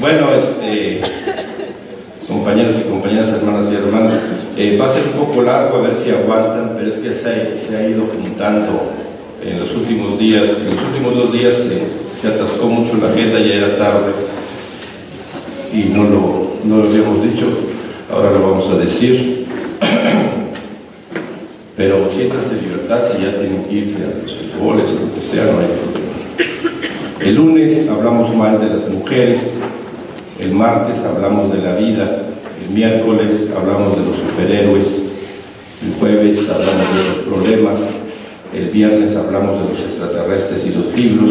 Bueno, compañeros y compañeras, hermanas y hermanos, va a ser un poco largo, a ver si aguantan, pero es que se ha ido juntando en los últimos días. En los últimos 2 días se atascó mucho la agenda, ya era tarde y no lo habíamos dicho, ahora lo vamos a decir. Pero siéntanse en libertad, si ya tienen que irse a los frijoles o lo que sea, no hay problema. El lunes hablamos mal de las mujeres, el martes hablamos de la vida, el miércoles hablamos de los superhéroes, el jueves hablamos de los problemas, el viernes hablamos de los extraterrestres y los libros,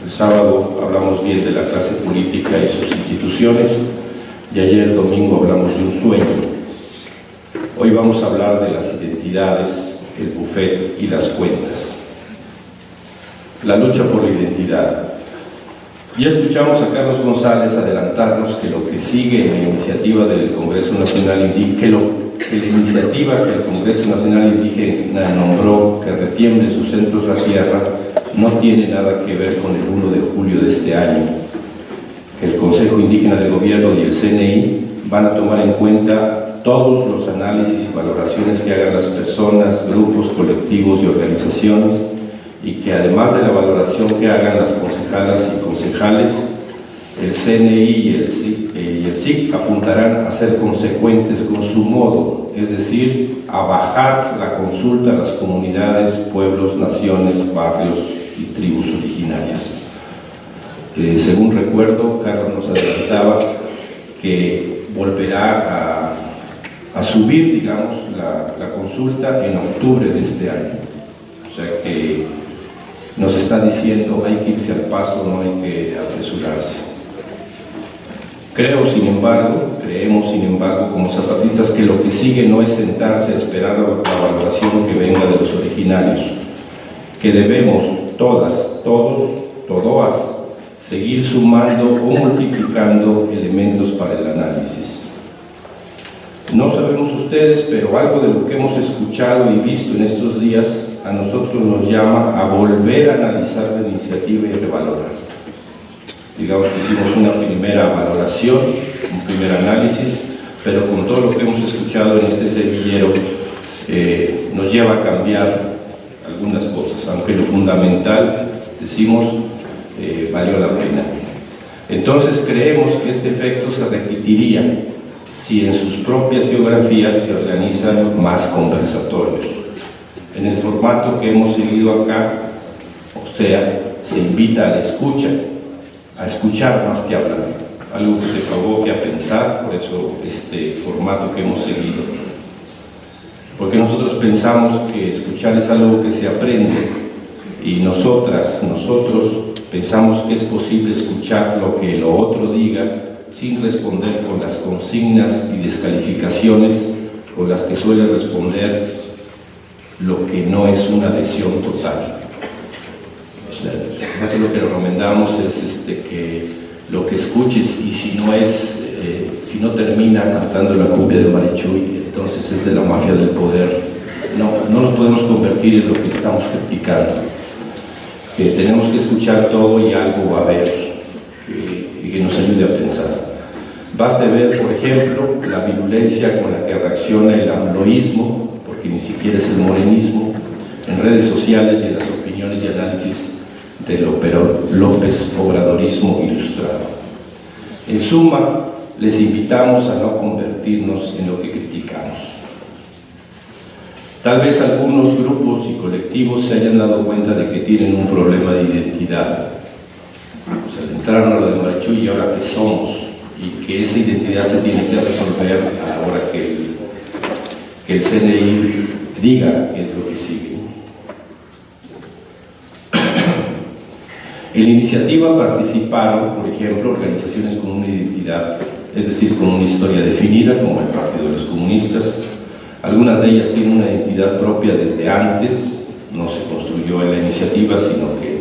el sábado hablamos bien de la clase política y sus instituciones, y ayer domingo hablamos de un sueño. Hoy vamos a hablar de las identidades, el buffet y las cuentas. La lucha por la identidad. Ya escuchamos a Carlos González adelantarnos que lo que sigue en la iniciativa del Congreso Nacional Indígena, que la iniciativa que el Congreso Nacional Indígena nombró, que retiemble sus centros la tierra, no tiene nada que ver con el 1 de julio de este año, que el Consejo Indígena de Gobierno y el CNI van a tomar en cuenta todos los análisis y valoraciones que hagan las personas, grupos, colectivos y organizaciones, y que además de la valoración que hagan las concejalas y concejales, el CNI y el SIC apuntarán a ser consecuentes con su modo, es decir, a bajar la consulta a las comunidades, pueblos, naciones, barrios y tribus originarias. Según recuerdo, Carlos nos adelantaba que volverá a subir, digamos, la consulta en octubre de este año. O sea que nos está diciendo hay que irse al paso, no hay que apresurarse. Creemos, sin embargo, como zapatistas, que lo que sigue no es sentarse a esperar la valoración que venga de los originarios, que debemos todas, todas, seguir sumando o multiplicando elementos para el análisis. No sabemos ustedes, pero algo de lo que hemos escuchado y visto en estos días a nosotros nos llama a volver a analizar la iniciativa y revalorar. Digamos que hicimos una primera valoración, un primer análisis, pero con todo lo que hemos escuchado en este semillero nos lleva a cambiar algunas cosas, aunque lo fundamental, decimos, valió la pena. Entonces creemos que este efecto se repetiría si en sus propias geografías se organizan más conversatorios. En el formato que hemos seguido acá, o sea, se invita a la escucha, a escuchar más que hablar, algo que te provoque a pensar, por eso este formato que hemos seguido. Porque nosotros pensamos que escuchar es algo que se aprende, y nosotros pensamos que es posible escuchar lo que el otro diga sin responder con las consignas y descalificaciones con las que suele responder lo que no es una adhesión total. O sea, lo que recomendamos es que lo que escuches, y si no termina cantando la cumbia de Marichuy, entonces es de la mafia del poder. No nos podemos convertir en lo que estamos criticando. Que tenemos que escuchar todo y algo va a haber que nos ayude a pensar. Baste ver, por ejemplo, la virulencia con la que reacciona el amloísmo, porque ni siquiera es el morenismo, en redes sociales y en las opiniones y análisis del López Obradorismo ilustrado. En suma, les invitamos a no convertirnos en lo que criticamos. Tal vez algunos grupos y colectivos se hayan dado cuenta de que tienen un problema de identidad. O sea, entraron a lo de Marichuy y ahora qué somos, y que esa identidad se tiene que resolver a la hora que el CNI diga qué es lo que sigue. En la iniciativa participaron, por ejemplo, organizaciones con una identidad, es decir, con una historia definida, como el Partido de los Comunistas. Algunas de ellas tienen una identidad propia desde antes, no se construyó en la iniciativa, sino que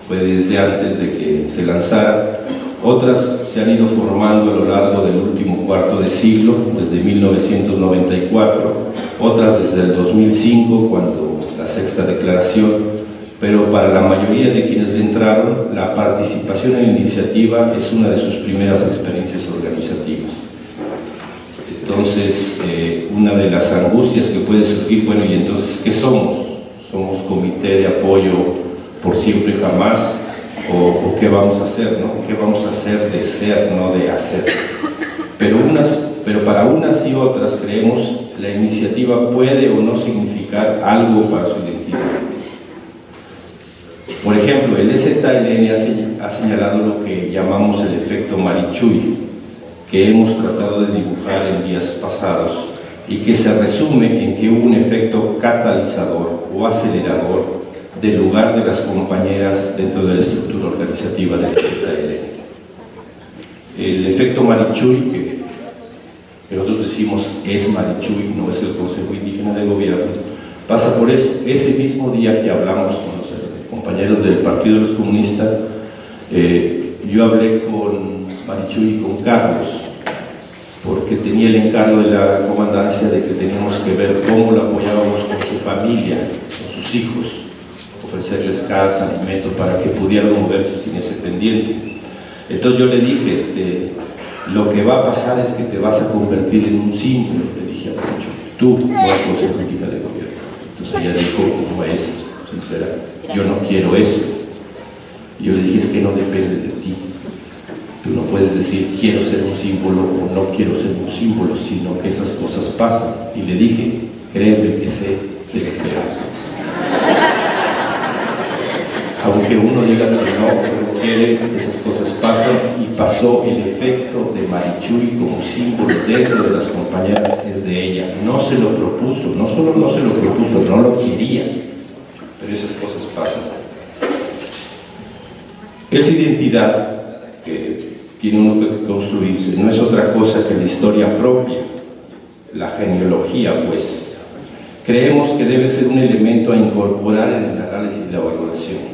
fue desde antes de que se lanzara. Otras se han ido formando a lo largo del último cuarto de siglo, desde 1994, otras desde el 2005, cuando la Sexta Declaración pero para la mayoría de quienes le entraron, la participación en la iniciativa es una de sus primeras experiencias organizativas. Entonces, una de las angustias que puede surgir, bueno, ¿y entonces qué somos? ¿Somos comité de apoyo por siempre y jamás? ¿O qué vamos a hacer, no? ¿Qué vamos a hacer de ser, no de hacer? Pero para unas y otras creemos la iniciativa puede o no significar algo para su identidad. Por ejemplo, el EZLN ha señalado lo que llamamos el efecto Marichuy, que hemos tratado de dibujar en días pasados y que se resume en que hubo un efecto catalizador o acelerador del lugar de las compañeras dentro de la estructura organizativa del EZLN. El efecto Marichuy, que nosotros decimos es Marichuy, no es el Consejo Indígena de Gobierno, pasa por eso. Ese mismo día que hablamos con los compañeros del Partido de los Comunistas, yo hablé con Marichuy y con Carlos, porque tenía el encargo de la comandancia de que teníamos que ver cómo lo apoyábamos con su familia, con sus hijos, ofrecerles casa, alimento, para que pudieran moverse sin ese pendiente. Entonces yo le dije, lo que va a pasar es que te vas a convertir en un símbolo, le dije a Pancho, tú no eres Consejo Indígena de Gobierno. Entonces ella dijo, no es sincera, yo no quiero eso. Y yo le dije, es que no depende de ti. Tú no puedes decir, quiero ser un símbolo o no quiero ser un símbolo, sino que esas cosas pasan. Y le dije, créeme que sé de lo que hablo. Aunque uno diga que no, pero quiere, esas cosas pasan, y pasó el efecto de Marichuy como símbolo dentro de las compañeras, es de ella. No se lo propuso, no solo no se lo propuso, no lo quería, pero esas cosas pasan. Esa identidad que tiene uno que construirse no es otra cosa que la historia propia, la genealogía, pues. Creemos que debe ser un elemento a incorporar en el análisis y la valoración.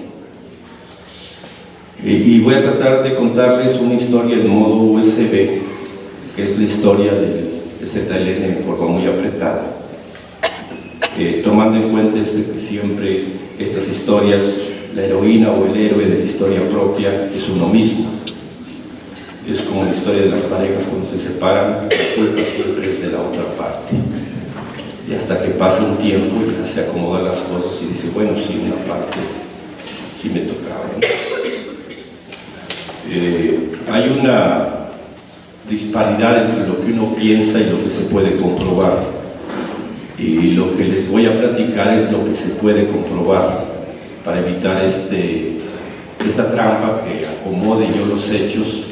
Y voy a tratar de contarles una historia en modo USB, que es la historia del EZLN en forma muy apretada, tomando en cuenta que siempre estas historias, la heroína o el héroe de la historia propia es uno mismo. Es como la historia de las parejas cuando se separan, la culpa siempre es de la otra parte. Y hasta que pasa un tiempo y ya se acomodan las cosas y dice, bueno, sí, una parte sí me tocaba, ¿no? Hay una disparidad entre lo que uno piensa y lo que se puede comprobar, y lo que les voy a platicar es lo que se puede comprobar para evitar esta trampa que acomode yo los hechos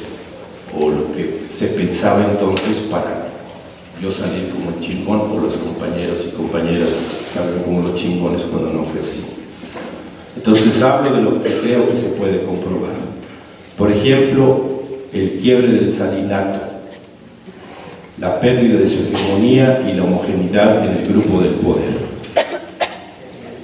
o lo que se pensaba entonces para yo salir como el chingón, o los compañeros y compañeras salgan como los chingones cuando no fue así. Entonces hablo de lo que creo que se puede comprobar. Por ejemplo, el quiebre del salinato, la pérdida de su hegemonía y la homogeneidad en el grupo del poder.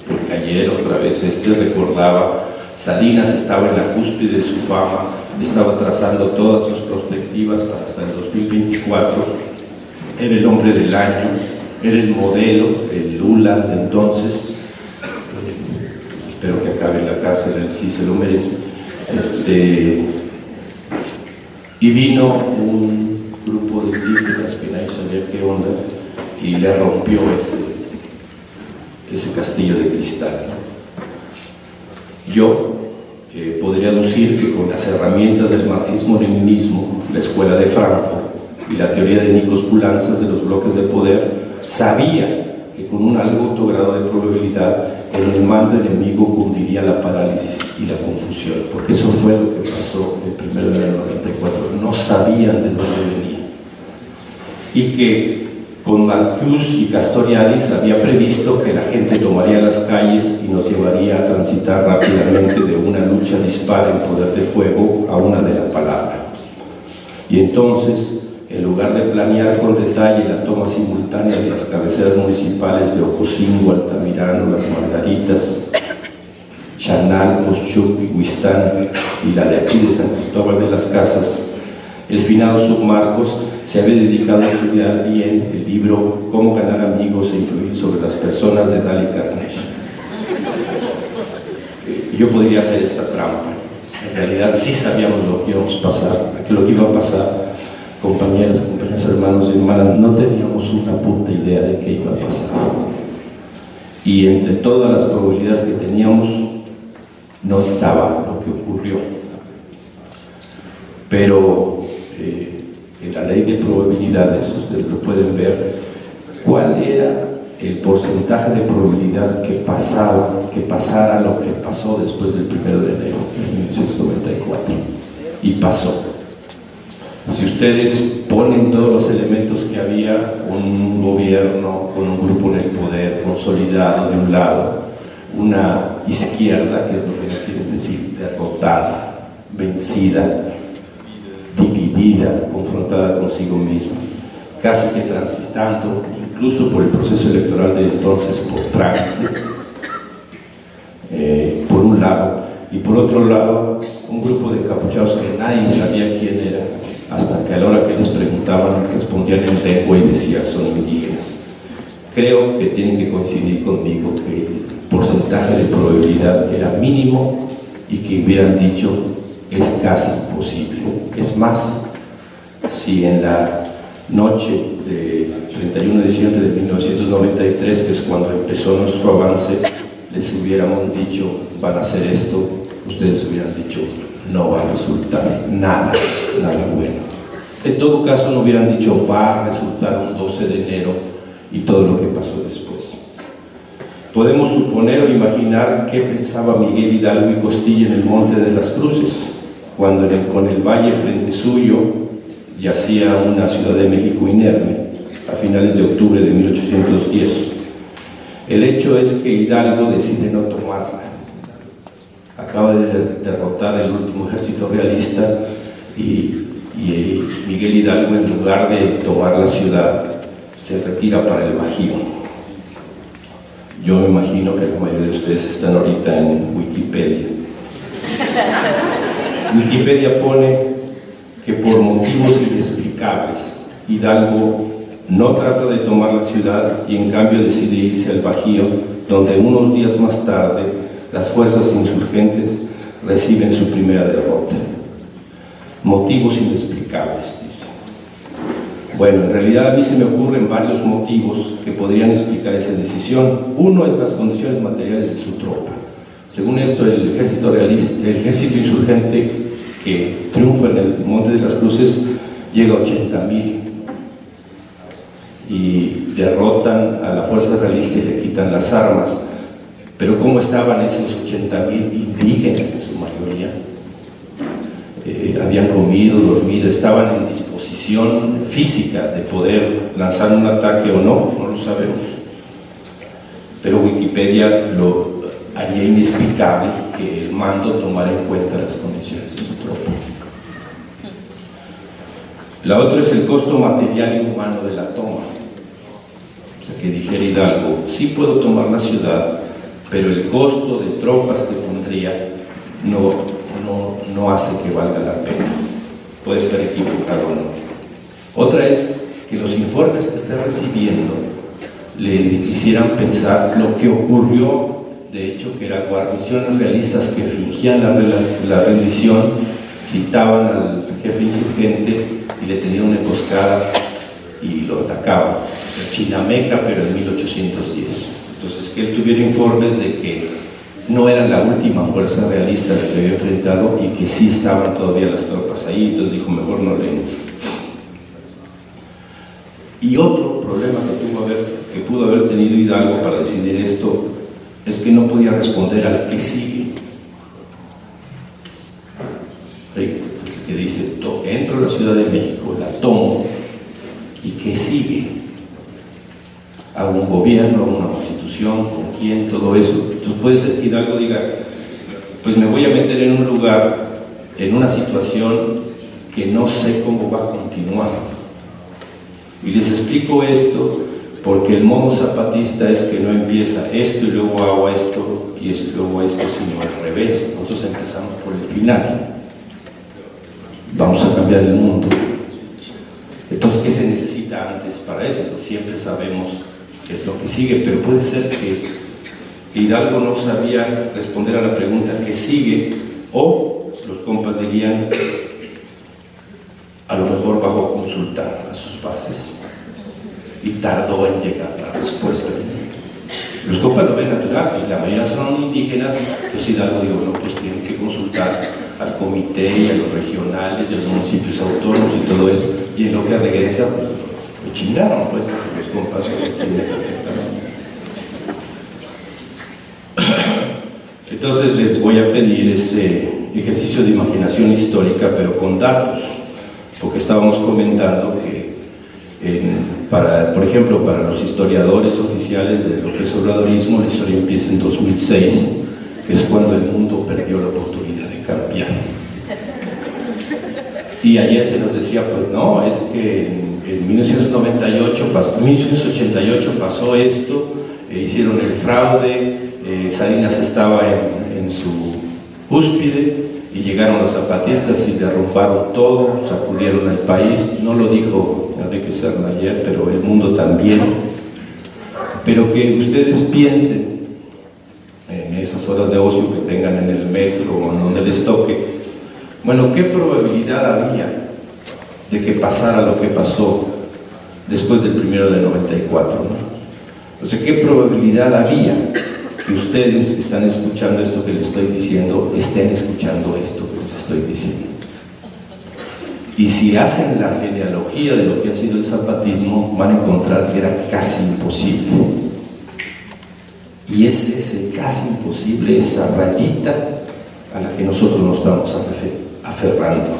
Porque ayer otra vez recordaba, Salinas estaba en la cúspide de su fama, estaba trazando todas sus perspectivas para hasta el 2024, era el hombre del año, era el modelo, el Lula de entonces. Espero que acabe en la cárcel, él sí se lo merece. Y vino un grupo de indígenas que nadie sabía qué onda y le rompió ese castillo de cristal, ¿no? Yo podría aducir que con las herramientas del marxismo-leninismo, la escuela de Frankfurt y la teoría de Nikos Poulantzas de los bloques de poder, sabía que con un alto grado de probabilidad en el mando enemigo cundiría la parálisis y la confusión, porque eso fue lo que pasó el 1 de enero del 94. No sabían de dónde venía, y que con Marcuse y Castoriadis había previsto que la gente tomaría las calles y nos llevaría a transitar rápidamente de una lucha dispar en poder de fuego a una de la palabra. Y entonces, en lugar de planear con detalle la toma simultánea de las cabeceras municipales de Ocosingo, Altamirano, Las Margaritas, Chanal, Oshchuk y Huistán, y la de aquí de San Cristóbal de las Casas, el finado Submarcos se había dedicado a estudiar bien el libro Cómo ganar amigos e influir sobre las personas de Dale Carnegie. yo podría hacer esta trampa. En realidad sí sabíamos lo que íbamos a pasar, lo que iba a pasar, compañeras, hermanos y hermanas, no teníamos una puta idea de qué iba a pasar. Y entre todas las probabilidades que teníamos, no estaba lo que ocurrió. Pero en la ley de probabilidades, ustedes lo pueden ver, cuál era el porcentaje de probabilidad que pasara lo que pasó después del 1 de enero de 1994. Y pasó. Si ustedes ponen todos los elementos que había, un gobierno con un grupo en el poder consolidado de un lado, una izquierda, que es lo que no quieren decir, derrotada, vencida, dividida, confrontada consigo misma, casi que transistando, incluso por el proceso electoral de entonces, por trámite, por un lado, y por otro lado, un grupo de encapuchados que nadie sabía quién era, hasta que a la hora que les preguntaban, respondían en lengua y decían, son indígenas. Creo que tienen que coincidir conmigo que el porcentaje de probabilidad era mínimo y que hubieran dicho, es casi imposible. Es más, si en la noche de 31 de diciembre de 1993, que es cuando empezó nuestro avance, les hubiéramos dicho, van a hacer esto, ustedes hubieran dicho, no va a resultar nada bueno. En todo caso, no hubieran dicho, va a resultar un 12 de enero y todo lo que pasó después. Podemos suponer o imaginar qué pensaba Miguel Hidalgo y Costilla en el Monte de las Cruces, cuando con el valle frente suyo yacía una Ciudad de México inerme, a finales de octubre de 1810. El hecho es que Hidalgo decide no tomarla. Acaba de derrotar el último ejército realista y Miguel Hidalgo, en lugar de tomar la ciudad, se retira para el Bajío. Yo me imagino que la mayoría de ustedes están ahorita en Wikipedia. Wikipedia pone que por motivos inexplicables Hidalgo no trata de tomar la ciudad y en cambio decide irse al Bajío, donde unos días más tarde las fuerzas insurgentes reciben su primera derrota. Motivos inexplicables, dice. Bueno, en realidad a mí se me ocurren varios motivos que podrían explicar esa decisión. Uno es las condiciones materiales de su tropa. Según esto, el ejército realista, el ejército insurgente que triunfa en el Monte de las Cruces llega a 80,000 y derrotan a la fuerza realista y le quitan las armas. Pero ¿cómo estaban esos 80,000 indígenas en su mayoría? Habían comido, dormido, estaban en disposición física de poder lanzar un ataque o no, no lo sabemos. Pero Wikipedia lo haría inexplicable que el mando tomara en cuenta las condiciones de su tropa. La otra es el costo material y humano de la toma. O sea, que dijera Hidalgo, sí puedo tomar la ciudad, pero el costo de tropas que pondría no hace que valga la pena. Puede estar equivocado o no. Otra es que los informes que está recibiendo le hicieran pensar lo que ocurrió, de hecho, que eran guarniciones realistas que fingían la rendición, citaban al jefe insurgente y le tenían una emboscada y lo atacaban. O sea, Chinameca, pero en 1810. Entonces, que él tuviera informes de que no era la última fuerza realista la que había enfrentado y que sí estaban todavía las tropas ahí, entonces dijo, mejor no leemos. Y otro problema que pudo haber tenido Hidalgo para decidir esto es que no podía responder al que sigue. Entonces, que dice, entro a la Ciudad de México, la tomo, ¿y qué sigue? ¿Hago un gobierno, hago una constitución? ¿Con quién? Todo eso. Entonces puede ser que Hidalgo diga, pues me voy a meter en un lugar, en una situación que no sé cómo va a continuar. Y les explico esto porque el modo zapatista es que no empieza esto y luego hago esto y luego esto, sino al revés. Nosotros empezamos por el final. Vamos a cambiar el mundo. Entonces, ¿qué se necesita antes para eso? Entonces siempre sabemos qué es lo que sigue, pero puede ser que que Hidalgo no sabía responder a la pregunta que sigue, o los compas dirían, a lo mejor bajó a consultar a sus bases y tardó en llegar la respuesta. Los compas lo ven natural, pues la mayoría son indígenas, entonces Hidalgo digo, no, pues tienen que consultar al comité y a los regionales, a los municipios autónomos y todo eso, y en lo que regresa, pues lo chingaron, pues los compas lo entienden perfectamente. Entonces les voy a pedir ese ejercicio de imaginación histórica, pero con datos, porque estábamos comentando que por ejemplo, para los historiadores oficiales del López Obradorismo, la historia empieza en 2006, que es cuando el mundo perdió la oportunidad de cambiar. Y ayer se nos decía, pues no, es que en 1988 pasó esto, hicieron el fraude, Salinas estaba en su cúspide, y llegaron los zapatistas y derrumbaron todo, sacudieron el país. No lo dijo Enrique Serna ayer, pero el mundo también. Pero que ustedes piensen en esas horas de ocio que tengan en el metro o en donde les toque, bueno, ¿qué probabilidad había de que pasara lo que pasó después del 1 de 94? ¿No? O sea, ¿qué probabilidad había que ustedes están escuchando esto que les estoy diciendo, estén escuchando esto que les estoy diciendo? Y si hacen la genealogía de lo que ha sido el zapatismo, van a encontrar que era casi imposible. Y es ese casi imposible, esa rayita a la que nosotros nos estamos aferrando.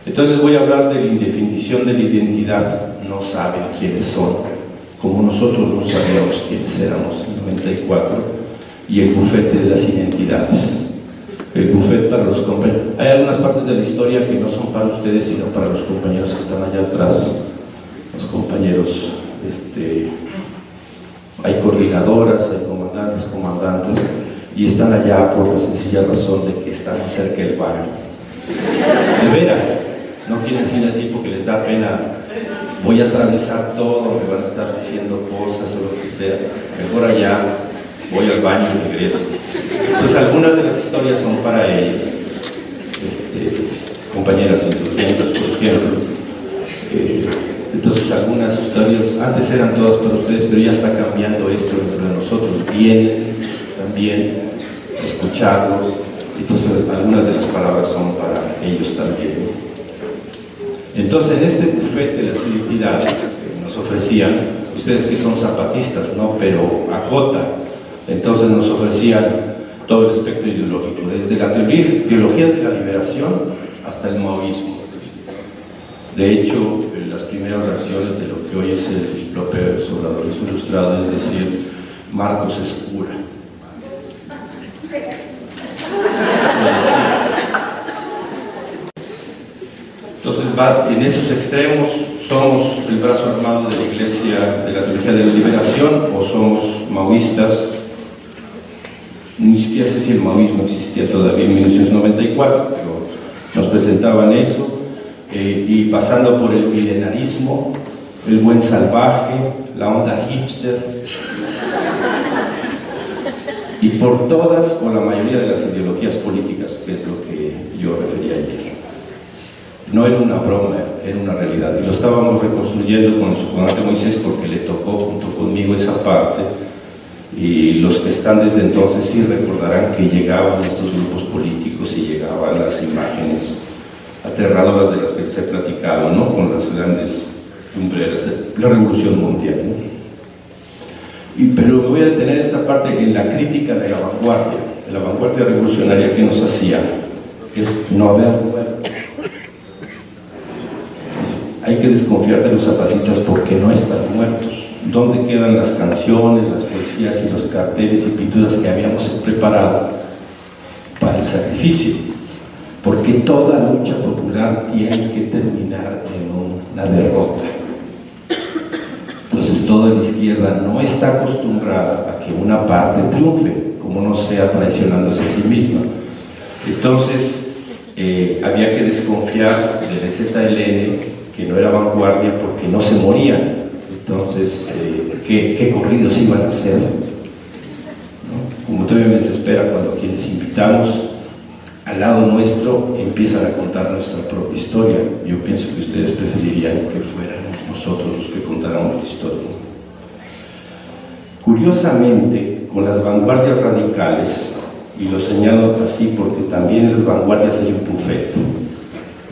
Entonces les voy a hablar de la indefinición de la identidad. No saben quiénes son, como nosotros no sabíamos quiénes éramos en 94, y el bufete de las identidades. El buffet para los compañeros. Hay algunas partes de la historia que no son para ustedes, sino para los compañeros que están allá atrás. Los compañeros, hay coordinadoras, hay comandantes, y están allá por la sencilla razón de que están más cerca del baño. De veras, no quieren decir así porque les da pena. Voy a atravesar todo, me van a estar diciendo cosas o lo que sea. Mejor allá, voy al baño y regreso. Entonces algunas de las historias son para ellos, compañeras insurgentes, por ejemplo. Entonces algunas historias, antes eran todas para ustedes, pero ya está cambiando esto dentro de nosotros. Vienen también a escucharlos, entonces algunas de las palabras son para ellos también. Entonces en este buffet de las identidades que nos ofrecían, ustedes que son zapatistas, ¿no? Pero acota, entonces nos ofrecían todo el espectro ideológico, desde la teología de la liberación hasta el maoísmo. De hecho, las primeras reacciones de lo que hoy es el López Obradorismo ilustrado, es decir, Marcos es cura. Entonces, en esos extremos, somos el brazo armado de la Iglesia de la Teología de la Liberación o somos maoístas. Ni siquiera sé si el maoísmo existía todavía en 1994, pero nos presentaban eso, y pasando por el milenarismo, el buen salvaje, la onda hipster, y por todas o la mayoría de las ideologías políticas, que es lo que yo refería ayer. No era una broma, era una realidad, y lo estábamos reconstruyendo con su comandante Moisés porque le tocó junto conmigo esa parte. Y los que están desde entonces sí recordarán que llegaban estos grupos políticos y llegaban las imágenes aterradoras de las que se platicaban, ¿no? Con las grandes lumbreras de la Revolución Mundial, ¿no? Pero me voy a detener esta parte en la crítica de la vanguardia revolucionaria que nos hacía, es no haber muerto. Hay que desconfiar de los zapatistas porque no están muertos. ¿Dónde quedan las canciones, las poesías y los carteles y pinturas que habíamos preparado para el sacrificio? Porque toda lucha popular tiene que terminar en una derrota. Entonces toda la izquierda no está acostumbrada a que una parte triunfe, como no sea traicionándose a sí misma. Entonces había que desconfiar del ZLN, que no era vanguardia porque no se morían. Entonces, ¿qué corridos iban a hacer? todavía me desespera cuando quienes invitamos al lado nuestro empiezan a contar nuestra propia historia. Yo pienso que ustedes preferirían que fuéramos nosotros los que contáramos la historia. Curiosamente, con las vanguardias radicales, y lo señalo así porque también en las vanguardias hay un buffet,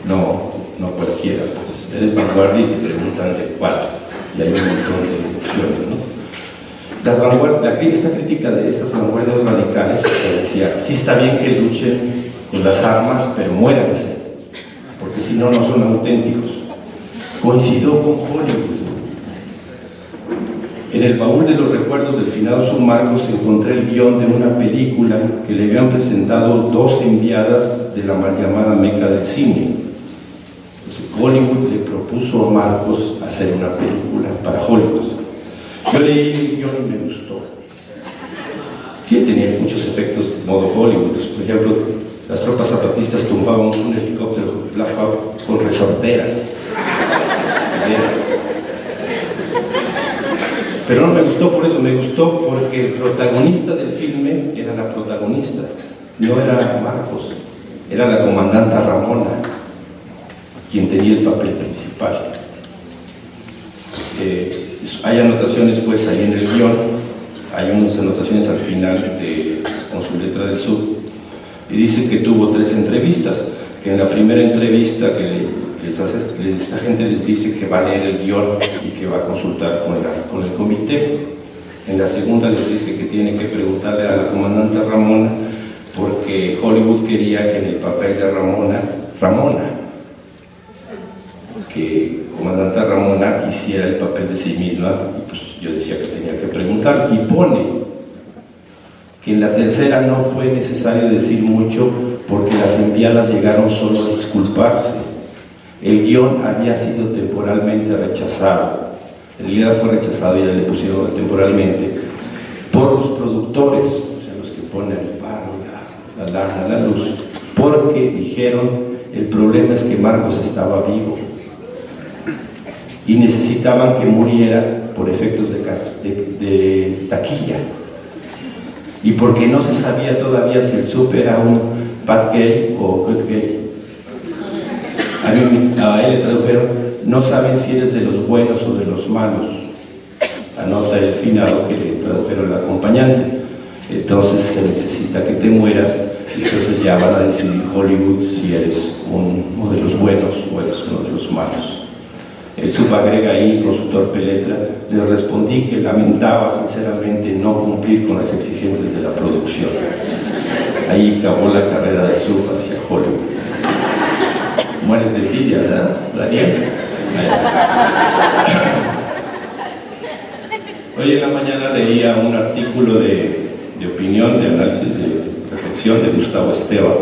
no cualquiera, pues eres vanguardia y te preguntan de cuál, y hay un montón de opciones, ¿no? Esta crítica de estas vanguardias radicales, o sea, decía, sí está bien que luchen con las armas, pero muéranse, porque si no, no son auténticos. Coincidió con Hollywood. En el baúl de los recuerdos del finado Sun Marcos encontré el guión de una película que le habían presentado dos enviadas de la mal llamada Meca del cine. Entonces, Hollywood le propuso a Marcos hacer una película para Hollywood. Yo leí el guión y me gustó. Sí, tenía muchos efectos de modo Hollywood. Por ejemplo, las tropas zapatistas tumbaban un helicóptero Black Hawk con resorteras. Pero no me gustó por eso, me gustó porque el protagonista del filme era la protagonista, no era Marcos, era la comandante Ramona, quien tenía el papel principal. Hay anotaciones pues ahí en el guión, hay unas anotaciones al final con su letra del sur, y dice que tuvo 3 entrevistas, que en la primera entrevista esta gente les dice que va a leer el guión y que va a consultar con el comité. En la segunda les dice que tiene que preguntarle a la comandante Ramona, porque Hollywood quería que en el papel de Ramona, que comandante Ramona hiciera el papel de sí misma, y pues yo decía que tenía que preguntar, y pone que en la tercera no fue necesario decir mucho porque las enviadas llegaron solo a disculparse. El guión había sido temporalmente rechazado, en realidad fue rechazado y ya le pusieron temporalmente, por los productores, o sea, los que ponen el paro, la alarma, la luz, porque dijeron, el problema es que Marcos estaba vivo y necesitaban que muriera por efectos de taquilla, y porque no se sabía todavía si el sub era un bad gay o good gay. A él le tradujeron, no saben si eres de los buenos o de los malos. Anota el finado que le tradujeron al acompañante. Entonces se necesita que te mueras, entonces ya van a decidir Hollywood si eres uno de los buenos o eres uno de los malos. El subagrega ahí con su torpe letra, les respondí que lamentaba sinceramente no cumplir con las exigencias de la producción. Ahí acabó la carrera del sub hacia Hollywood. Mueres de envidia, ¿verdad, Daniel? Hoy en la mañana leía un artículo de opinión, de análisis, de reflexión de Gustavo Esteban,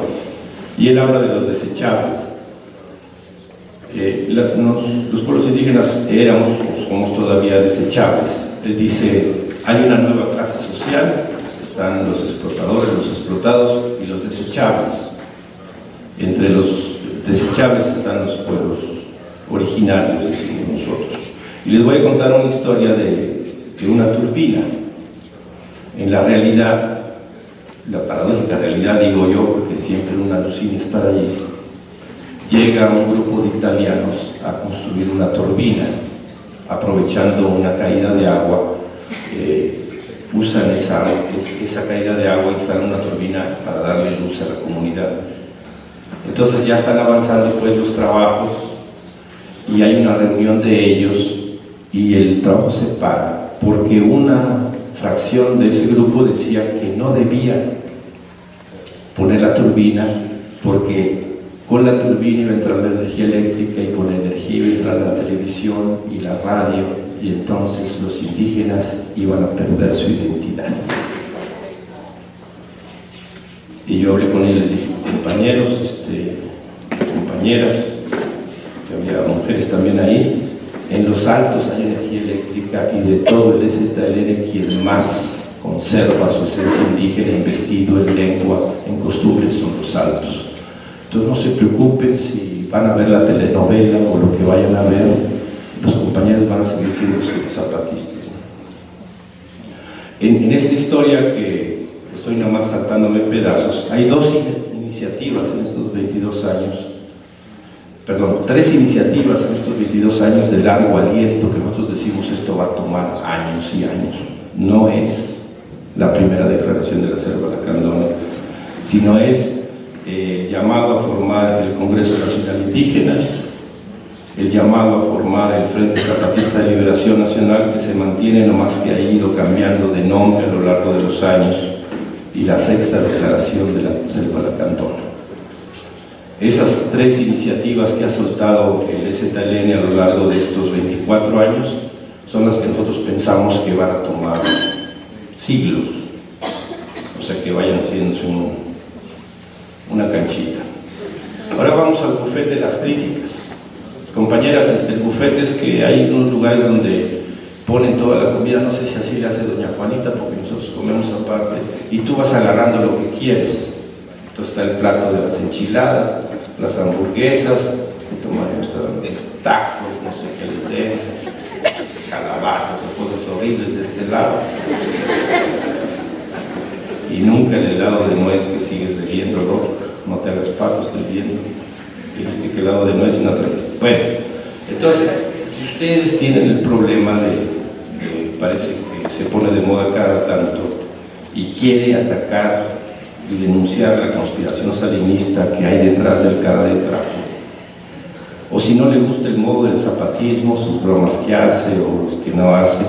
y él habla de los desechables. Los pueblos indígenas éramos o somos todavía desechables. Él dice, hay una nueva clase social, están los explotadores, los explotados y los desechables. Entre los desechables están los pueblos originarios, decimos nosotros. Y les voy a contar una historia de una turbina. En la realidad, la paradójica realidad, digo yo, porque siempre uno alucina estar allí, llega un grupo de italianos a construir una turbina, aprovechando una caída de agua, usan esa caída de agua, instalan una turbina para darle luz a la comunidad. Entonces ya están avanzando pues los trabajos y hay una reunión de ellos y el trabajo se para porque una fracción de ese grupo decía que no debía poner la turbina porque con la turbina iba a entrar la energía eléctrica y con la energía iba a entrar la televisión y la radio, y entonces los indígenas iban a perder su identidad. Y yo hablé con ellos y les dije, compañeros, compañeras, que había mujeres también ahí, en los altos hay energía eléctrica y de todo el ZLN quien más conserva su esencia indígena, investido en lengua, en costumbres, son los altos. Entonces no se preocupen si van a ver la telenovela o lo que vayan a ver, los compañeros van a seguir siendo zapatistas. En esta historia que estoy nomás saltándome pedazos. Hay dos iniciativas en estos 22 años, perdón, 3 iniciativas en estos 22 años de largo aliento que nosotros decimos esto va a tomar años y años. No es la primera declaración de la Selva Lacandona, sino es llamado a formar el Congreso Nacional Indígena, el llamado a formar el Frente Zapatista de Liberación Nacional, que se mantiene nomás que ha ido cambiando de nombre a lo largo de los años, y la 6ª declaración de la Selva Lacandona. Esas 3 iniciativas que ha soltado el EZLN a lo largo de estos 24 años son las que nosotros pensamos que van a tomar siglos, o sea que vayan siendo una canchita. Ahora vamos al buffet de las críticas. Compañeras, el buffet es que hay unos lugares donde ponen toda la comida, no sé si así le hace doña Juanita, porque nosotros comemos aparte, y tú vas agarrando lo que quieres. Entonces está el plato de las enchiladas, las hamburguesas, tacos, no sé qué les den, calabazas o cosas horribles de este lado. Y nunca el helado de nuez que sigues bebiendo, no te hagas pato, estoy viendo. Dijiste que helado de nuez no trajiste. Bueno, entonces, si ustedes tienen el problema parece que se pone de moda cada tanto y quiere atacar y denunciar la conspiración salinista que hay detrás del cara de trapo, o si no le gusta el modo del zapatismo, sus bromas que hace o los que no hace,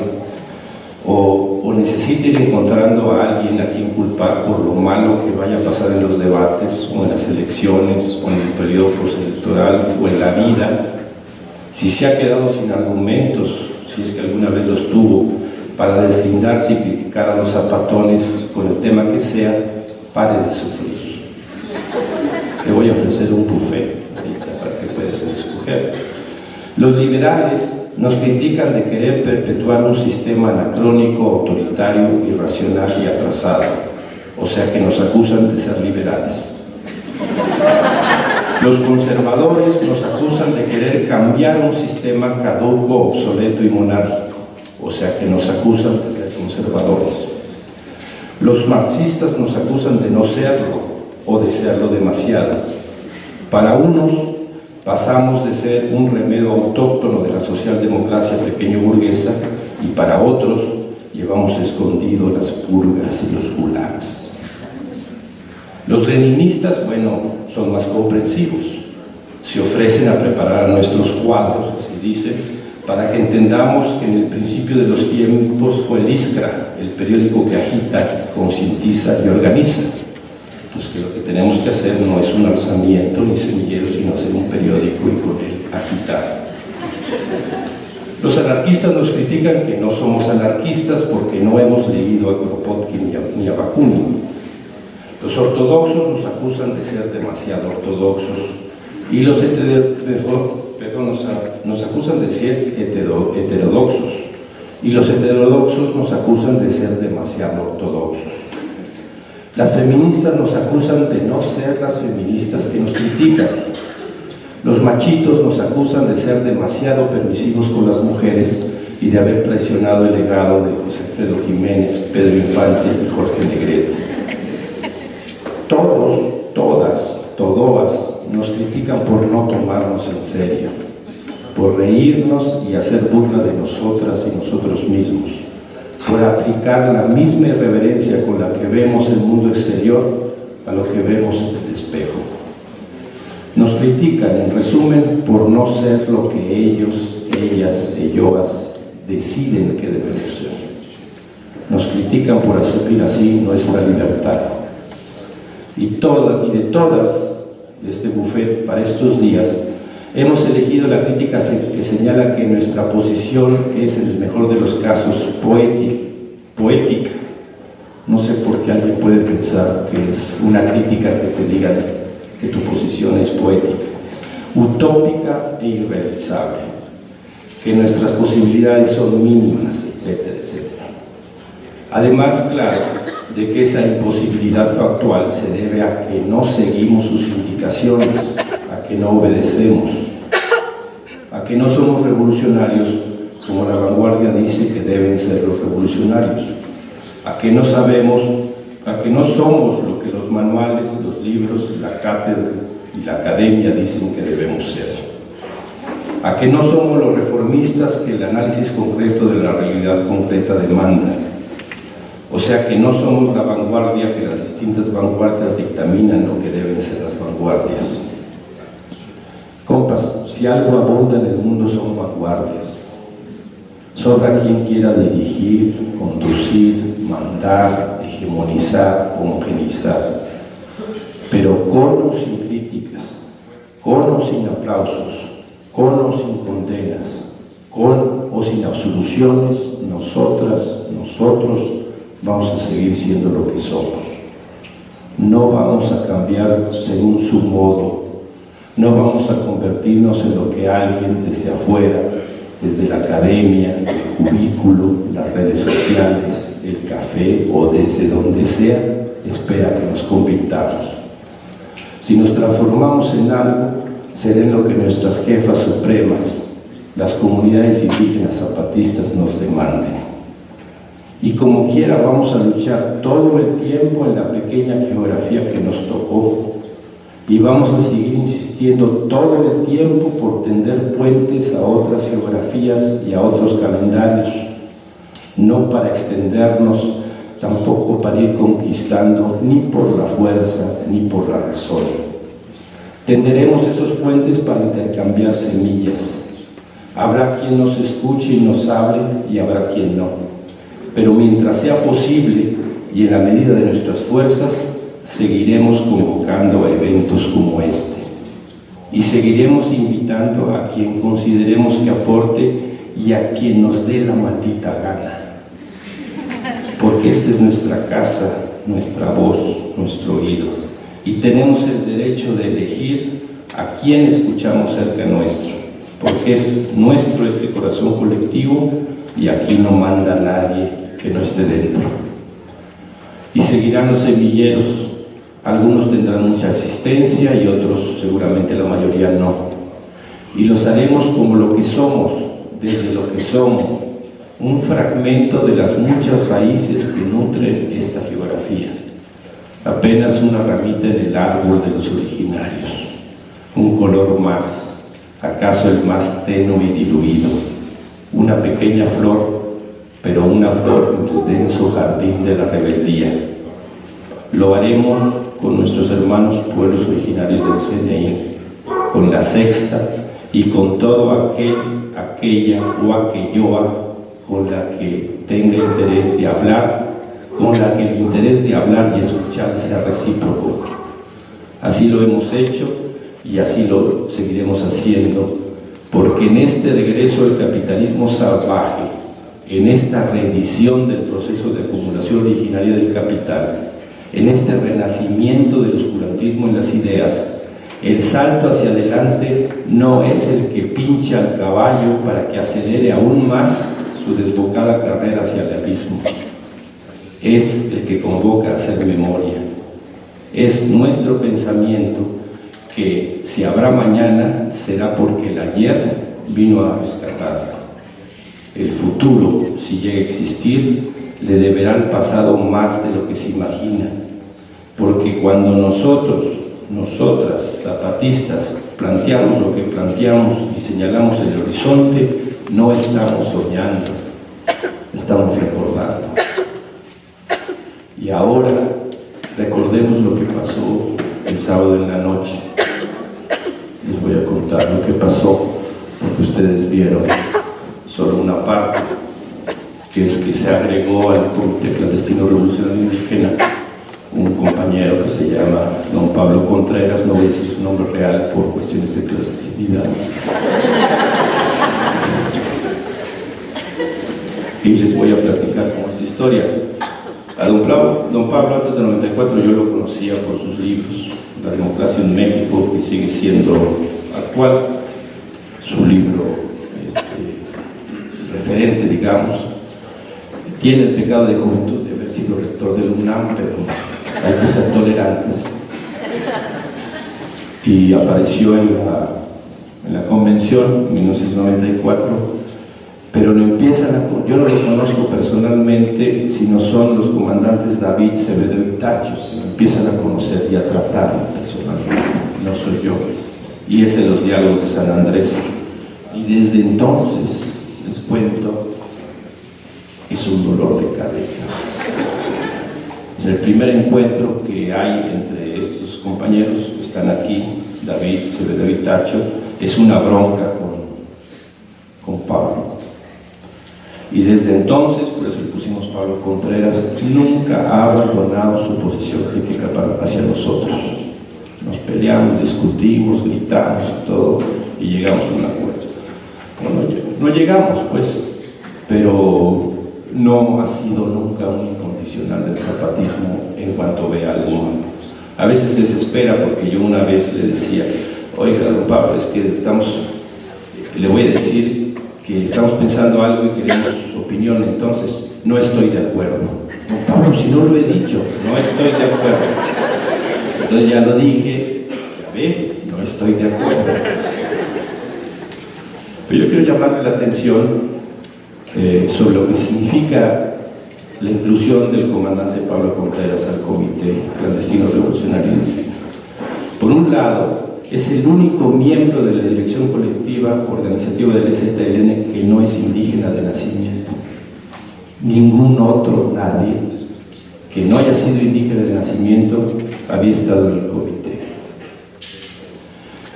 o necesita ir encontrando a alguien a quien culpar por lo malo que vaya a pasar en los debates o en las elecciones o en el periodo postelectoral o en la vida, si se ha quedado sin argumentos, si es que alguna vez los tuvo, para deslindarse y criticar a los zapatones con el tema que sea, pare de sufrir. Le voy a ofrecer un buffet ahorita para que pueda usted escoger. Los liberales nos critican de querer perpetuar un sistema anacrónico, autoritario, irracional y atrasado, o sea que nos acusan de ser liberales. Los conservadores nos acusan de querer cambiar un sistema caduco, obsoleto y monárquico, o sea que nos acusan de ser conservadores. Los marxistas nos acusan de no serlo o de serlo demasiado. Para unos pasamos de ser un remedio autóctono de la socialdemocracia pequeño burguesa y para otros llevamos escondido las purgas y los gulags. Los leninistas, bueno, son más comprensivos. Se ofrecen a preparar nuestros cuadros, así dicen, para que entendamos que en el principio de los tiempos fue el Iskra, el periódico que agita, concientiza y organiza. Entonces que lo que tenemos que hacer no es un alzamiento ni semillero, sino hacer un periódico y con él agitar. Los anarquistas nos critican que no somos anarquistas porque no hemos leído a Kropotkin ni a Bakunin. Los ortodoxos nos acusan de ser demasiado ortodoxos y los nos acusan de ser heterodoxos y los heterodoxos nos acusan de ser demasiado ortodoxos. Las feministas nos acusan de no ser las feministas que nos critican. Los machitos nos acusan de ser demasiado permisivos con las mujeres y de haber traicionado el legado de José Alfredo Jiménez, Pedro Infante y Jorge Negrete. Todos, todas, todoas nos critican por no tomarnos en serio, por reírnos y hacer burla de nosotras y nosotros mismos, por aplicar la misma irreverencia con la que vemos el mundo exterior a lo que vemos en el espejo. Nos critican, en resumen, por no ser lo que ellos, ellas, elloas deciden que debemos ser. Nos critican por asumir así nuestra libertad. Y de todas de este buffet para estos días, hemos elegido la crítica que señala que nuestra posición es, en el mejor de los casos, poética. No sé por qué alguien puede pensar que es una crítica que te diga que tu posición es poética. Utópica e irrealizable, que nuestras posibilidades son mínimas, etcétera, etcétera. Además, claro, de que esa imposibilidad factual se debe a que no seguimos sus indicaciones, a que no obedecemos, a que no somos revolucionarios como la vanguardia dice que deben ser los revolucionarios, a que no sabemos a que no somos lo que los manuales, los libros, la cátedra y la academia dicen que debemos ser, a que no somos los reformistas que el análisis concreto de la realidad concreta demanda, o sea que no somos la vanguardia que las distintas vanguardias dictaminan lo que deben ser las vanguardias. Compas, si algo abunda en el mundo son vanguardias. Sobra quien quiera dirigir, conducir, mandar, hegemonizar, homogeneizar, pero con o sin críticas, con o sin aplausos, con o sin condenas, con o sin absoluciones, nosotras, nosotros vamos a seguir siendo lo que somos. No vamos a cambiar según su modo, no vamos a convertirnos en lo que alguien desde afuera, desde la academia, el cubículo, las redes sociales, el café o desde donde sea, espera que nos convirtamos. Si nos transformamos en algo, será en lo que nuestras jefas supremas, las comunidades indígenas zapatistas, nos demanden. Y como quiera vamos a luchar todo el tiempo en la pequeña geografía que nos tocó, y vamos a seguir insistiendo todo el tiempo por tender puentes a otras geografías y a otros calendarios, no para extendernos, tampoco para ir conquistando ni por la fuerza ni por la razón. Tenderemos esos puentes para intercambiar semillas. Habrá quien nos escuche y nos hable y habrá quien no. Pero mientras sea posible y en la medida de nuestras fuerzas, seguiremos convocando a eventos como este y seguiremos invitando a quien consideremos que aporte y a quien nos dé la maldita gana, porque esta es nuestra casa, nuestra voz, nuestro oído, y tenemos el derecho de elegir a quién escuchamos cerca nuestro, porque es nuestro este corazón colectivo y aquí no manda nadie que no esté dentro. Y seguirán los semilleros. Algunos tendrán mucha existencia y otros, seguramente la mayoría, no. Y los haremos como lo que somos, desde lo que somos, un fragmento de las muchas raíces que nutren esta geografía. Apenas una ramita en el árbol de los originarios, un color más, acaso el más tenue y diluido, una pequeña flor, pero una flor en el denso jardín de la rebeldía. Lo haremos con nuestros hermanos pueblos originarios del CNI, con la sexta y con todo aquel, aquella o aquelloa con la que tenga interés de hablar, con la que el interés de hablar y escuchar sea recíproco. Así lo hemos hecho y así lo seguiremos haciendo, porque en este regreso del capitalismo salvaje, en esta reedición del proceso de acumulación originaria del capital, en este renacimiento del oscurantismo en las ideas, el salto hacia adelante no es el que pincha al caballo para que acelere aún más su desbocada carrera hacia el abismo. Es el que convoca a hacer memoria. Es nuestro pensamiento que si habrá mañana será porque el ayer vino a rescatarlo. El futuro, si llega a existir, le deberá al pasado más de lo que se imagina, porque cuando nosotros, nosotras, zapatistas, planteamos lo que planteamos y señalamos el horizonte, no estamos soñando, estamos recordando. Y ahora recordemos lo que pasó el sábado en la noche. Les voy a contar lo que pasó, porque ustedes vieron solo una parte, que es que se agregó al Comité Clandestino Revolucionario Indígena un compañero que se llama don Pablo Contreras, no voy a decir su nombre real por cuestiones de clasicidad. Y les voy a platicar cómo es la historia. A don Pablo antes del 94 yo lo conocía por sus libros, La democracia en México, que sigue siendo actual, su libro referente, digamos. Tiene el pecado de juventud de haber sido rector del UNAM, pero hay que ser tolerantes. Y apareció en la convención en 1994, pero yo no lo conozco personalmente, sino son los comandantes David, Sevedo y Tacho, que lo empiezan a conocer y a tratar personalmente, no soy yo. Y es en los diálogos de San Andrés. Y desde entonces, les cuento, es un dolor de cabeza. Es el primer encuentro que hay entre estos compañeros que están aquí, David, Sevedo y Tacho, es una bronca con Pablo. Y desde entonces, por eso le pusimos Pablo Contreras, nunca ha abandonado su posición crítica hacia nosotros. Nos peleamos, discutimos, gritamos y todo, y llegamos a un acuerdo. Bueno, no llegamos, pues, pero no ha sido nunca un incondicional del zapatismo en cuanto ve algo malo. A veces desespera porque yo una vez le decía, oiga, don Pablo, es que le voy a decir que estamos pensando algo y queremos su opinión, entonces no estoy de acuerdo. Don Pablo, si no lo he dicho, no estoy de acuerdo. Entonces ya lo dije, ya ve, no estoy de acuerdo. Pero yo quiero llamarle la atención sobre lo que significa la inclusión del comandante Pablo Contreras al Comité Clandestino Revolucionario Indígena. Por un lado, es el único miembro de la dirección colectiva organizativa del EZLN que no es indígena de nacimiento. Ningún otro, nadie, que no haya sido indígena de nacimiento había estado en el comité.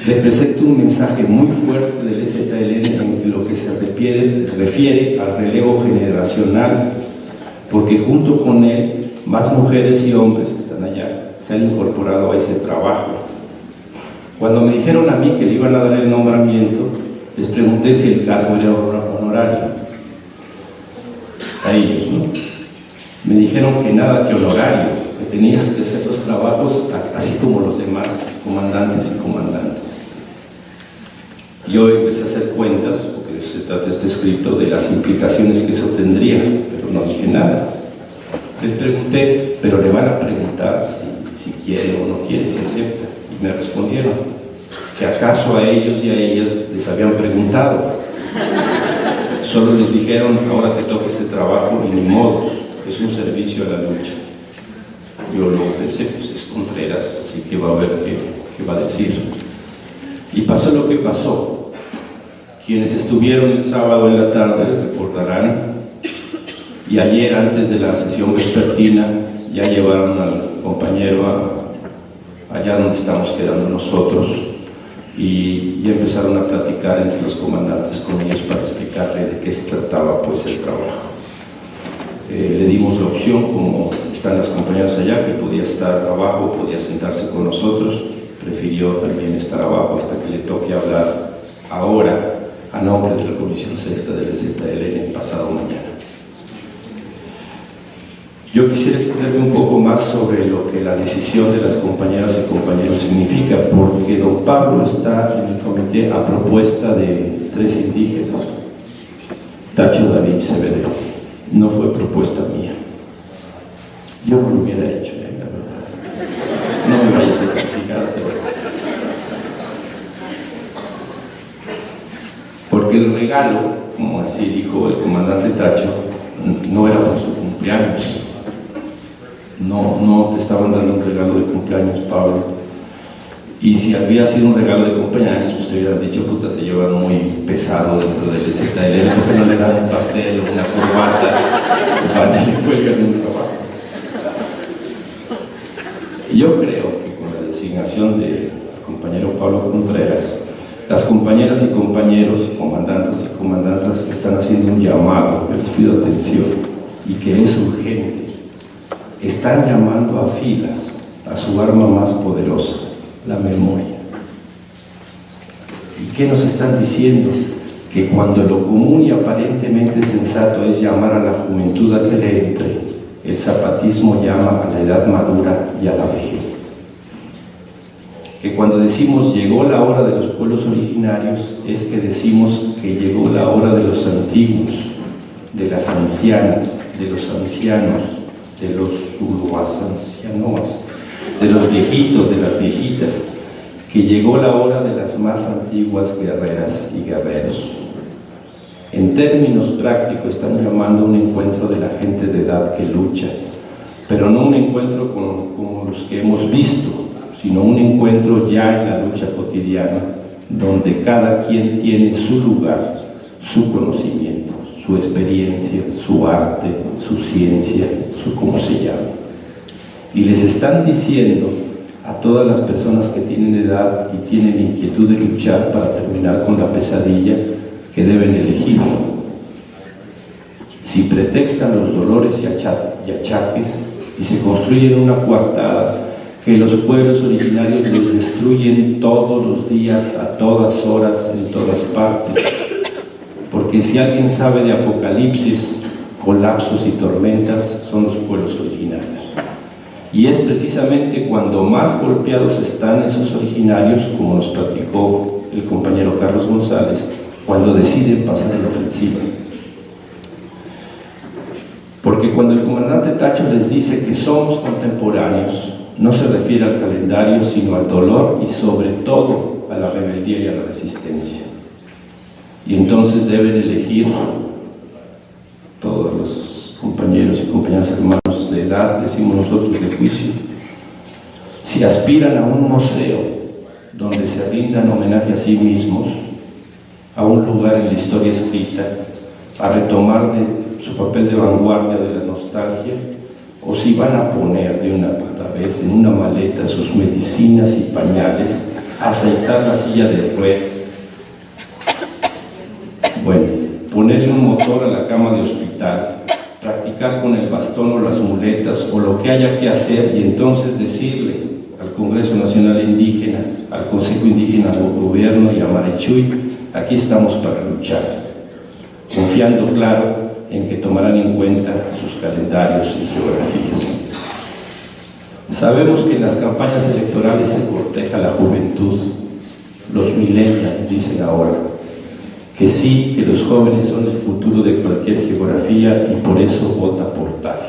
Representa un mensaje muy fuerte del EZLN en lo que se refiere al relevo generacional, porque junto con él más mujeres y hombres que están allá se han incorporado a ese trabajo. Cuando me dijeron a mí que le iban a dar el nombramiento, les pregunté si el cargo era honorario. A ellos, ¿no? Me dijeron que nada que honorario, que tenías que hacer los trabajos así como los demás comandantes y comandantes. Yo empecé a hacer cuentas, porque se trata este escrito, de las implicaciones que eso tendría, pero no dije nada. Les pregunté, pero le van a preguntar si quiere o no quiere, si acepta. Y me respondieron que acaso a ellos y a ellas les habían preguntado. Solo les dijeron, ahora te toca este trabajo y ni modos, es un servicio a la lucha. Yo luego pensé, pues es Contreras, así que va a ver qué va a decir. Y pasó lo que pasó. Quienes estuvieron el sábado en la tarde recordarán, y ayer antes de la sesión vespertina ya llevaron al compañero allá donde estamos quedando nosotros y empezaron a platicar entre los comandantes con ellos para explicarle de qué se trataba pues el trabajo. Le dimos la opción, como están las compañeras allá, que podía estar abajo, podía sentarse con nosotros. Prefirió también estar abajo hasta que le toque hablar ahora a nombre de la Comisión Sexta del EZLN pasado mañana. Yo quisiera extenderme un poco más sobre lo que la decisión de las compañeras y compañeros significa, porque don Pablo está en el comité a propuesta de 3 indígenas, Tacho, David y Sevedo. No fue propuesta mía. Yo no lo hubiera hecho, la verdad. No me vayas a castigar, porque el regalo, como así dijo el comandante Tacho, no era por su cumpleaños. No te estaban dando un regalo de cumpleaños, Pablo. Y si había sido un regalo de cumpleaños, pues te hubieran dicho, puta, se llevan muy pesado dentro del EZLN, ¿por qué no le dan un pastel o una corbata? Van y le cuelgan un trabajo. Yo creo que con la designación del compañero Pablo Contreras, las compañeras y compañeros, comandantes y comandantas, están haciendo un llamado, yo les pido atención, y que es urgente. Están llamando a filas a su arma más poderosa, la memoria. ¿Y qué nos están diciendo? Que cuando lo común y aparentemente sensato es llamar a la juventud a que le entre, el zapatismo llama a la edad madura y a la vejez. Que cuando decimos llegó la hora de los pueblos originarios, es que decimos que llegó la hora de los antiguos, de las ancianas, de los ancianos, de los zuluas ancianoas, de los viejitos, de las viejitas, que llegó la hora de las más antiguas guerreras y guerreros. En términos prácticos están llamando a un encuentro de la gente de edad que lucha, pero no un encuentro como los que hemos visto, sino un encuentro ya en la lucha cotidiana, donde cada quien tiene su lugar, su conocimiento, su experiencia, su arte, su ciencia, su cómo se llama. Y les están diciendo a todas las personas que tienen edad y tienen inquietud de luchar para terminar con la pesadilla, que deben elegir. Si pretextan los dolores y achaques y se construyen una coartada que los pueblos originarios les destruyen todos los días, a todas horas, en todas partes. Porque si alguien sabe de apocalipsis, colapsos y tormentas, son los pueblos originarios. Y es precisamente cuando más golpeados están esos originarios, como nos platicó el compañero Carlos González, cuando deciden pasar en la ofensiva. Porque cuando el comandante Tacho les dice que somos contemporáneos, no se refiere al calendario, sino al dolor y sobre todo a la rebeldía y a la resistencia. Y entonces deben elegir todos los compañeros y compañeras hermanos de edad, decimos nosotros, de juicio, si aspiran a un museo donde se rindan homenaje a sí mismos, a un lugar en la historia escrita, a retomar su papel de vanguardia de la nostalgia, o si van a poner de una puta vez en una maleta sus medicinas y pañales, aceitar la silla de ruedas, bueno, ponerle un motor a la cama de hospital, practicar con el bastón o las muletas o lo que haya que hacer, y entonces decirle al Congreso Nacional Indígena, al Consejo Indígena del Gobierno y a Marichuy: aquí estamos para luchar, confiando, claro, en que tomarán en cuenta sus calendarios y geografías. Sabemos que en las campañas electorales se corteja la juventud, los millennials dicen ahora, que sí, que los jóvenes son el futuro de cualquier geografía y por eso vota por tal.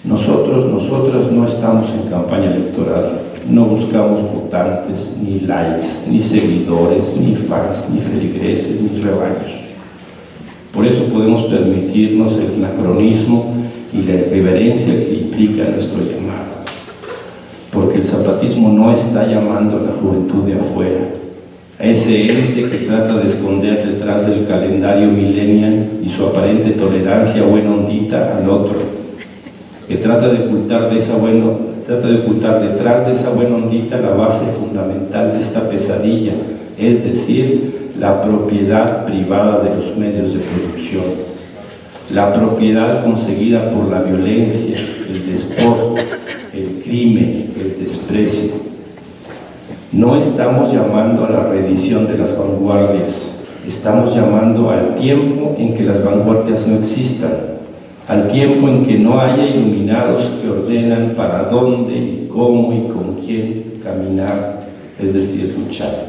Nosotros, nosotras no estamos en campaña electoral, no buscamos votantes, ni likes, ni seguidores, ni fans, ni feligreses, ni rebaños. Por eso podemos permitirnos el anacronismo y la irreverencia que implica nuestro llamado. Porque el zapatismo no está llamando a la juventud de afuera, a ese ente que trata de esconder detrás del calendario millennial y su aparente tolerancia buena ondita al otro, que trata de ocultar detrás de esa buena ondita la base fundamental de esta pesadilla, es decir, la propiedad privada de los medios de producción, la propiedad conseguida por la violencia, el despojo, el crimen, el desprecio. No estamos llamando a la reedición de las vanguardias, estamos llamando al tiempo en que las vanguardias no existan, al tiempo en que no haya iluminados que ordenan para dónde y cómo y con quién caminar, es decir, luchar.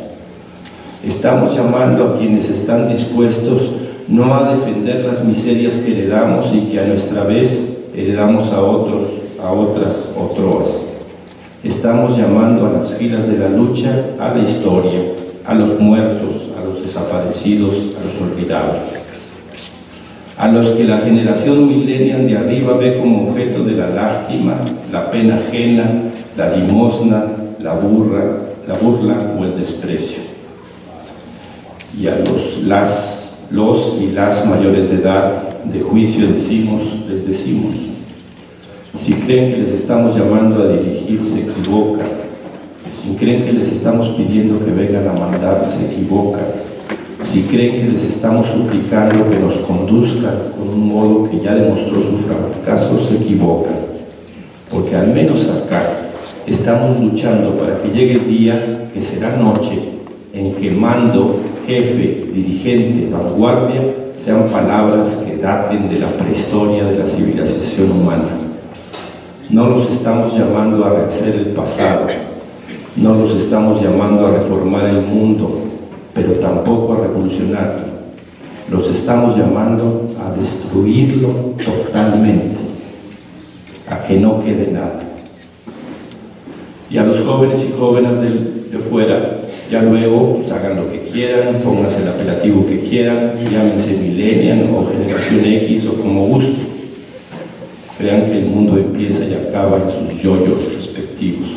Estamos llamando a quienes están dispuestos no a defender las miserias que heredamos y que a nuestra vez heredamos a otros, a otras, otros. Estamos llamando a las filas de la lucha, a la historia, a los muertos, a los desaparecidos, a los olvidados, a los que la generación millennial de arriba ve como objeto de la lástima, la pena ajena, la limosna, la burla o el desprecio. Y a los y las mayores de edad de juicio les decimos, si creen que les estamos llamando a dirigir, se equivocan. Si creen que les estamos pidiendo que vengan a mandar, se equivocan. Si creen que les estamos suplicando que nos conduzcan con un modo que ya demostró su fracaso, se equivocan. Porque al menos acá estamos luchando para que llegue el día, que será noche, en que mando, jefe, dirigente, vanguardia, sean palabras que daten de la prehistoria de la civilización humana. No los estamos llamando a rehacer el pasado, no los estamos llamando a reformar el mundo, pero tampoco a revolucionarlo. Los estamos llamando a destruirlo totalmente, a que no quede nada. Y a los jóvenes y jóvenes de fuera, Ya luego pues, hagan lo que quieran, pónganse el apelativo que quieran, llámense millennial o generación X o como guste. Crean que el mundo empieza y acaba en sus yoyos respectivos.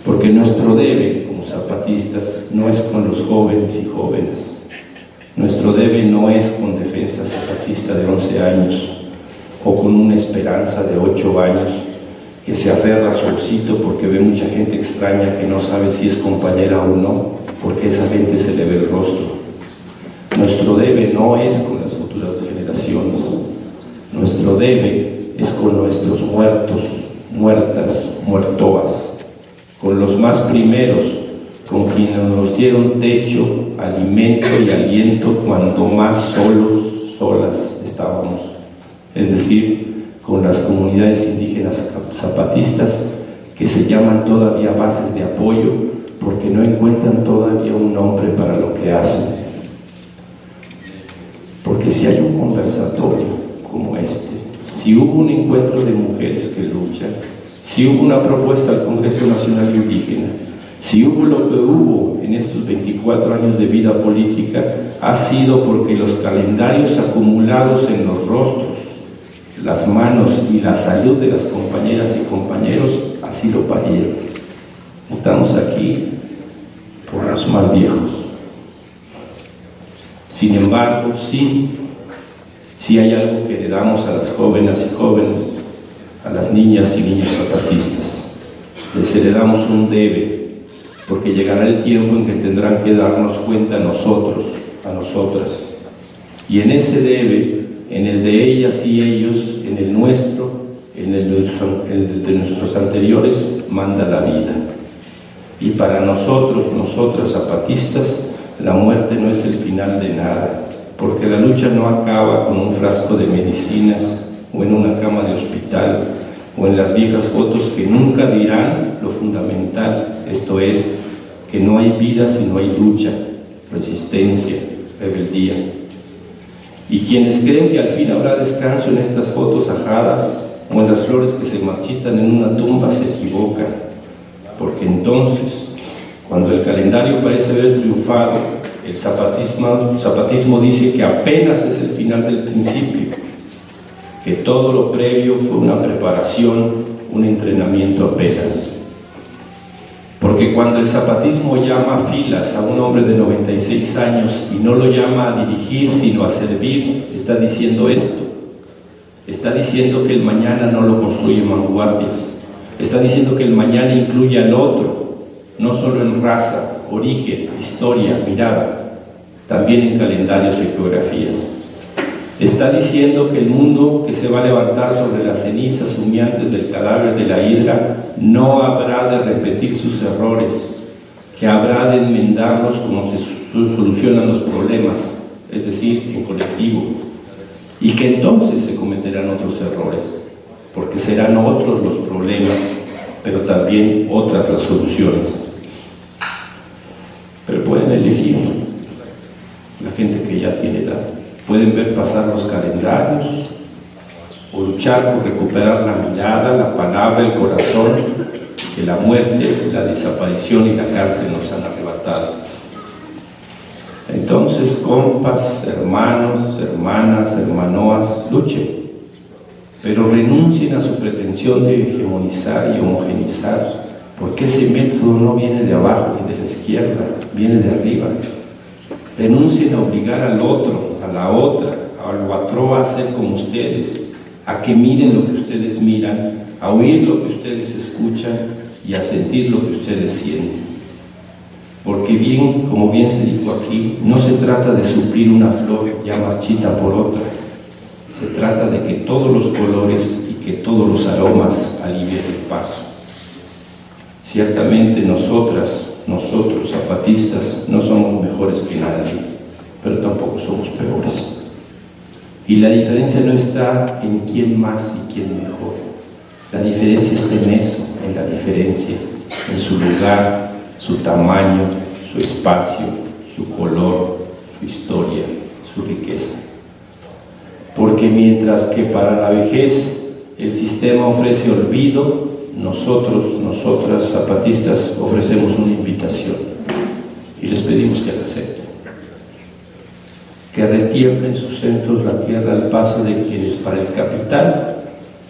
Porque nuestro debe como zapatistas no es con los jóvenes y jóvenes. Nuestro debe no es con Defensa Zapatista de 11 años o con una Esperanza de 8 años que se aferra a su osito porque ve mucha gente extraña que no sabe si es compañera o no, porque a esa gente se le ve el rostro. Nuestro debe no es con las futuras generaciones. Nuestro debe es con nuestros muertos, muertas, muertoas, con los más primeros, con quienes nos dieron techo, alimento y aliento cuando más solos, solas estábamos. Es decir, con las comunidades indígenas zapatistas que se llaman todavía bases de apoyo porque no encuentran todavía un nombre para lo que hacen. Porque si hay un conversatorio como este, si hubo un encuentro de mujeres que luchan, si hubo una propuesta al Congreso Nacional Indígena, si hubo lo que hubo en estos 24 años de vida política, ha sido porque los calendarios acumulados en los rostros, las manos y la salud de las compañeras y compañeros así lo parieron. Estamos aquí por los más viejos. Sin embargo, sí hay algo que heredamos a las jóvenes y jóvenes, a las niñas y niños zapatistas. Les heredamos un debe, porque llegará el tiempo en que tendrán que darnos cuenta a nosotros, a nosotras. Y en ese debe, en el de ellas y ellos, en el nuestro, en el de nuestros anteriores, manda la vida. Y para nosotros, nosotras zapatistas, la muerte no es el final de nada, porque la lucha no acaba con un frasco de medicinas o en una cama de hospital o en las viejas fotos que nunca dirán lo fundamental, esto es, que no hay vida si no hay lucha, resistencia, rebeldía. Y quienes creen que al fin habrá descanso en estas fotos ajadas o en las flores que se marchitan en una tumba se equivocan, porque entonces, cuando el calendario parece haber triunfado, el zapatismo dice que apenas es el final del principio, que todo lo previo fue una preparación, un entrenamiento apenas. Porque cuando el zapatismo llama a filas a un hombre de 96 años y no lo llama a dirigir sino a servir, está diciendo esto. Está diciendo que el mañana no lo construye vanguardias. Está diciendo que el mañana incluye al otro, no solo en raza, origen, historia, mirada, también en calendarios y geografías. Está diciendo que el mundo que se va a levantar sobre las cenizas humeantes del cadáver de la hidra no habrá de repetir sus errores, que habrá de enmendarlos como se solucionan los problemas, es decir, en colectivo, y que entonces se cometerán otros errores, porque serán otros los problemas, pero también otras las soluciones. Pero pueden elegir la gente que ya tiene edad. Pueden ver pasar los calendarios o luchar por recuperar la mirada, la palabra, el corazón que la muerte, la desaparición y la cárcel nos han arrebatado. Entonces, compas, hermanos, hermanas, hermanoas, luchen, pero renuncien a su pretensión de hegemonizar y homogenizar, porque ese método no viene de abajo ni de la izquierda, viene de arriba. Renuncien a obligar al otro, a la otra, al otro a ser como ustedes, a que miren lo que ustedes miran, a oír lo que ustedes escuchan y a sentir lo que ustedes sienten. Porque bien, como bien se dijo aquí, no se trata de suplir una flor ya marchita por otra, se trata de que todos los colores y que todos los aromas alivien el paso. Ciertamente nosotros zapatistas no somos mejores que nadie, pero tampoco somos peores. Y la diferencia no está en quién más y quién mejor. La diferencia está en eso, en la diferencia, en su lugar, su tamaño, su espacio, su color, su historia, su riqueza. Porque mientras que para la vejez el sistema ofrece olvido, nosotras zapatistas ofrecemos una invitación. y les pedimos que la acepten. Que retiemble en sus centros la tierra al paso de quienes para el capital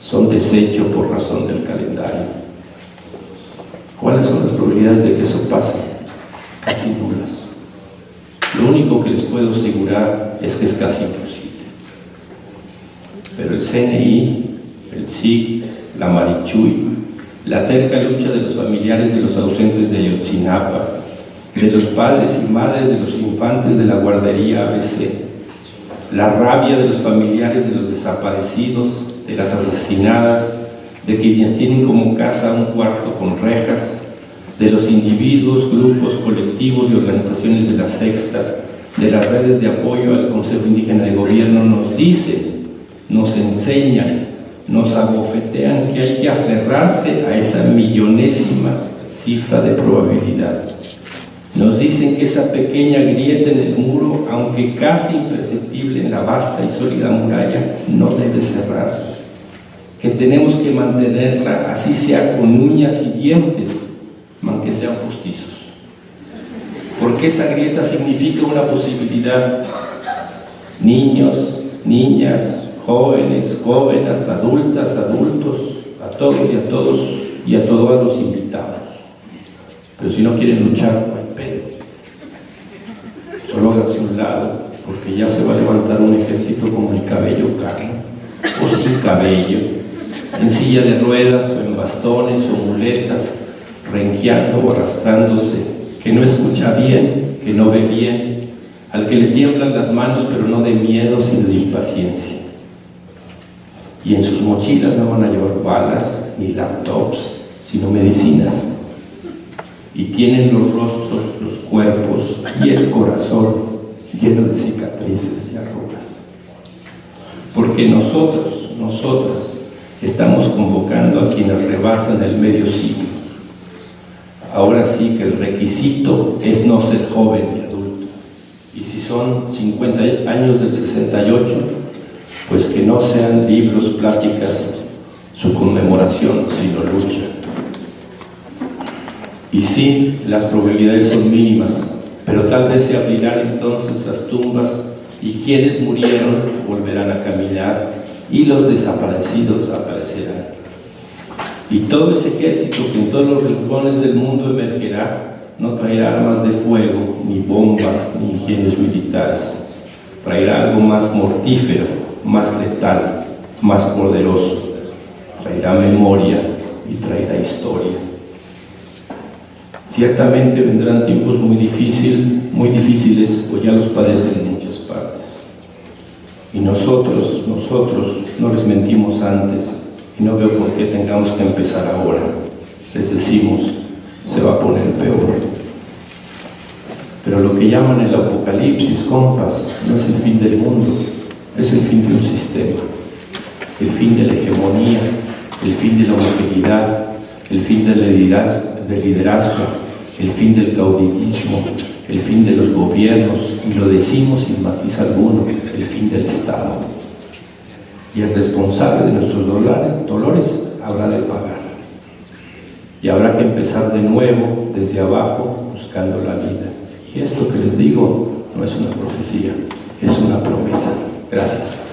son desecho por razón del calendario. ¿Cuáles son las probabilidades de que eso pase? Casi nulas. Lo único que les puedo asegurar es que es casi imposible. Pero el CNI, el SIC, la Marichuy, la terca lucha de los familiares de los ausentes de Ayotzinapa, de los padres y madres de los infantes de la guardería ABC, la rabia de los familiares de los desaparecidos, de las asesinadas, de quienes tienen como casa un cuarto con rejas, de los individuos, grupos, colectivos y organizaciones de la Sexta, de las redes de apoyo al Consejo Indígena de Gobierno, nos dicen, nos enseñan, nos abofetean que hay que aferrarse a esa millonésima cifra de probabilidad. Nos dicen que esa pequeña grieta en el muro, aunque casi imperceptible en la vasta y sólida muralla, no debe cerrarse, que tenemos que mantenerla así sea con uñas y dientes, aunque sean postizos, porque esa grieta significa una posibilidad. Niños, niñas, jóvenes, jóvenes, adultas, adultos, a todos y a todos los invitamos. Pero si no quieren luchar, no hay pedo. Solo háganse un lado, porque ya se va a levantar un ejército como el cabello cano, o sin cabello, en silla de ruedas o en bastones o muletas, renqueando o arrastrándose, que no escucha bien, que no ve bien, al que le tiemblan las manos, pero no de miedo, sino de impaciencia. Y en sus mochilas no van a llevar balas ni laptops, sino medicinas. Y tienen los rostros, los cuerpos y el corazón lleno de cicatrices y arrugas. Porque nosotros, nosotras, estamos convocando a quienes rebasan el medio siglo. Ahora sí que el requisito es no ser joven ni adulto. Y si son 50 años del 68, pues que no sean libros, pláticas, su conmemoración, sino lucha. Y sí, las probabilidades son mínimas, pero tal vez se abrirán entonces las tumbas y quienes murieron volverán a caminar y los desaparecidos aparecerán. Y todo ese ejército que en todos los rincones del mundo emergerá no traerá armas de fuego, ni bombas, ni ingenios militares. Traerá algo más mortífero, más letal, más poderoso. Traerá memoria y traerá historia. Ciertamente vendrán tiempos muy difíciles, o ya los padecen en muchas partes. Y nosotros no les mentimos antes, y no veo por qué tengamos que empezar ahora. Les decimos, se va a poner peor. Pero lo que llaman el apocalipsis, compas, no es el fin del mundo, es el fin de un sistema, el fin de la hegemonía, el fin de la homogeneidad, el fin del liderazgo, el fin del caudillismo, el fin de los gobiernos, y lo decimos sin matiz alguno, el fin del Estado. Y el responsable de nuestros dolores habrá de pagar. Y habrá que empezar de nuevo, desde abajo, buscando la vida. Y esto que les digo no es una profecía, es una promesa. Gracias.